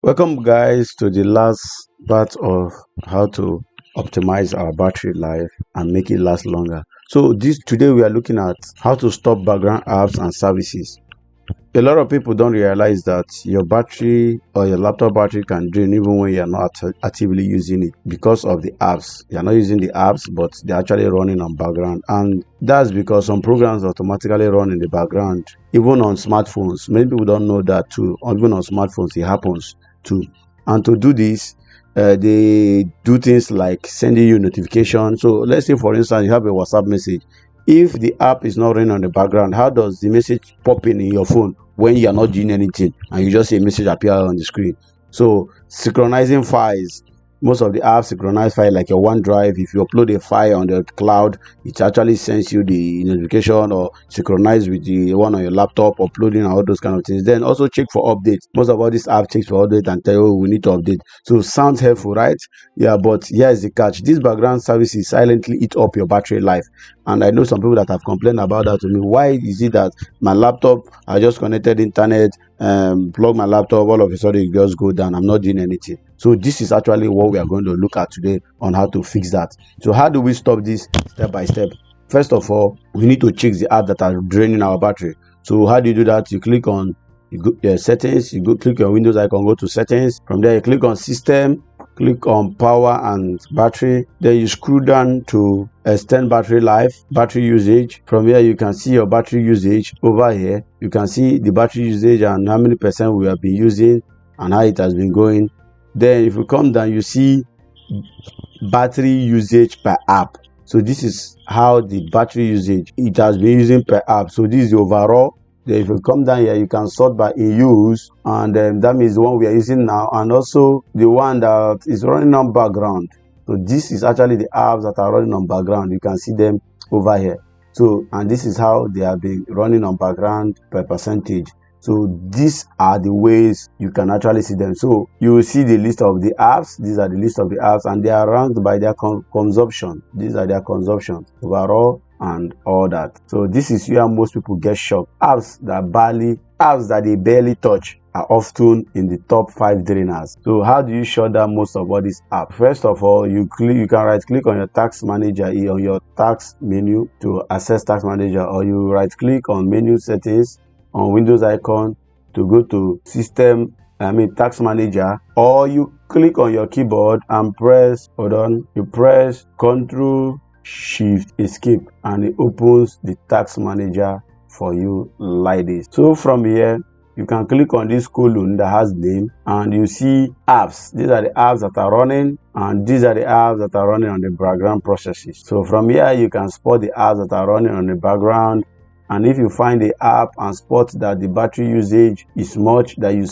Welcome, guys, to the last part of how to optimize our battery life and make it last longer. So, this today we are looking at how to stop background apps and services. A lot of people don't realize that your battery or your laptop battery can drain even when you're not actively using it because of the apps. You're not using the apps, but they're actually running on background. And that's because some programs automatically run in the background, even on smartphones. Many people don't know that too. Even on smartphones, it happens too. And to do this, they do things like sending you notification. So let's say, for instance, you have a WhatsApp message. If the app is not running on the background, how does the message pop in your phone when you are not doing anything and you just see a message appear on the screen? So synchronizing files, most of the apps synchronize file like your OneDrive. If you upload a file on the cloud, it actually sends you the notification or synchronize with the one on your laptop, uploading and all those kind of things. Then also check for updates. Most of all these apps checks for update and tell you, oh, we need to update. So sounds helpful, right? Yeah, but here's the catch. This background services silently eat up your battery life. And I know some people that have complained about that to me. Why is it that my laptop, I just connected internet, plug my laptop, all of a sudden it just go down, I'm not doing anything? So this is actually what we are going to look at today on how to fix that. So how do we stop this step by step? First of all, we need to check the apps that are draining our battery. So how do you do that? You click on settings, you go click your Windows icon, go to settings. From there you click on system, click on power and battery. Then you scroll down to extend battery life, battery usage. From here you can see your battery usage. Over here you can see the battery usage and how many percent we have been using and how it has been going. Then if you come down, you see battery usage per app. So this is how the battery usage it has been using per app. So this is the overall. Then if you come down here, you can sort by in use, and that means the one we are using now, and also the one that is running on background. So this is actually the apps that are running on background. You can see them over here. So, and this is how they have been running on background per percentage. So these are the ways you can actually see them. So you will see the list of the apps. These are the list of the apps, and they are ranked by their consumption. These are their consumption overall and all that. So this is where most people get shocked. Apps that they barely touch are often in the top 5 drainers. So how do you shut down most of all these apps? First of all, you can right click on your task manager on your task menu to access task manager, or you right click on menu settings on Windows icon to go to task manager, or you click on your keyboard and press Ctrl Shift Escape, and it opens the task manager for you like this. So from here you can click on this column that has name, and you see apps. These are the apps that are running, and these are the apps that are running on the background processes. So from here you can spot the apps that are running on the background, and if you find the app and spot that the battery usage is much that you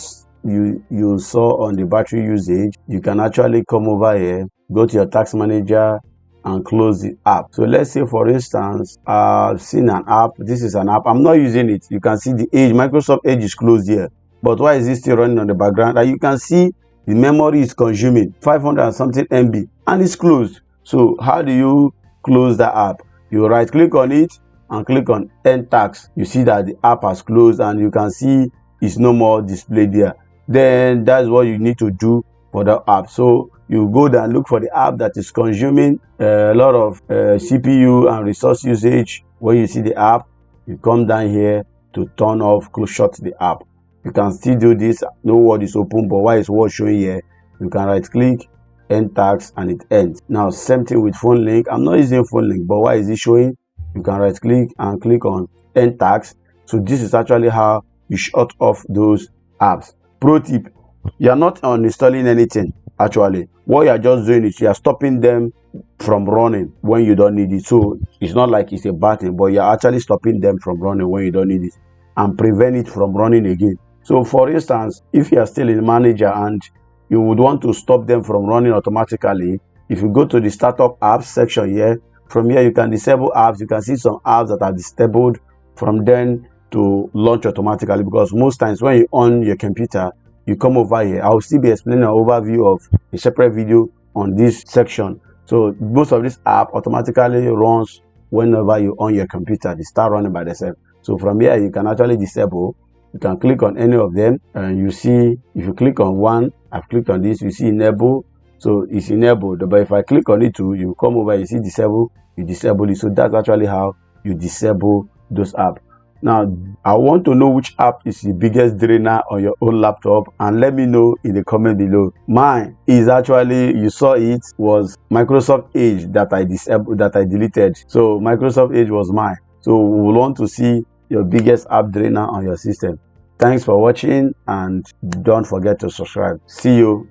saw on the battery usage, you can actually come over here, go to your task manager and close the app. So let's say, for instance, I've seen an app. This is an app, I'm not using it. You can see the Edge, Microsoft Edge is closed here, but why is it still running on the background? And you can see the memory is consuming 500 and something MB and it's closed. So how do you close the app? You right click on it and click on end task. You see that the app has closed and you can see it's no more displayed there. Then that's what you need to do for the app. So you go down, look for the app that is consuming a lot of CPU and resource usage. When you see the app, you come down here to turn off, shut the app. You can still do this. No word is open, but why is word showing here? You can right click, end task, and it ends. Now same thing with phone link. I'm not using phone link, but why is it showing? You can right click and click on end task. So this is actually how you shut off those apps. Pro tip: you are not uninstalling anything. Actually, what you are just doing is you are stopping them from running when you don't need it. So it's not like it's a bad thing, but you are actually stopping them from running when you don't need it and prevent it from running again. So for instance, if you are still in manager and you would want to stop them from running automatically, if you go to the startup apps section here, from here you can disable apps. You can see some apps that are disabled from then to launch automatically, because most times when you on your computer, you come over here. I will still be explaining an overview of a separate video on this section. So most of this app automatically runs whenever you on your computer. They start running by themselves. So from here you can actually disable You can click on any of them and you see, if you click on one, I've clicked on this, you see enable. So it's enabled, but if I click on it too, you come over, you see disable, you disable it. So that's actually how you disable those apps. Now, I want to know which app is the biggest drainer on your own laptop, and let me know in the comment below. Mine is actually, you saw it, was Microsoft Edge that I disabled, that I deleted. So Microsoft Edge was mine. So we want to see your biggest app drainer on your system. Thanks for watching, and don't forget to subscribe. See you.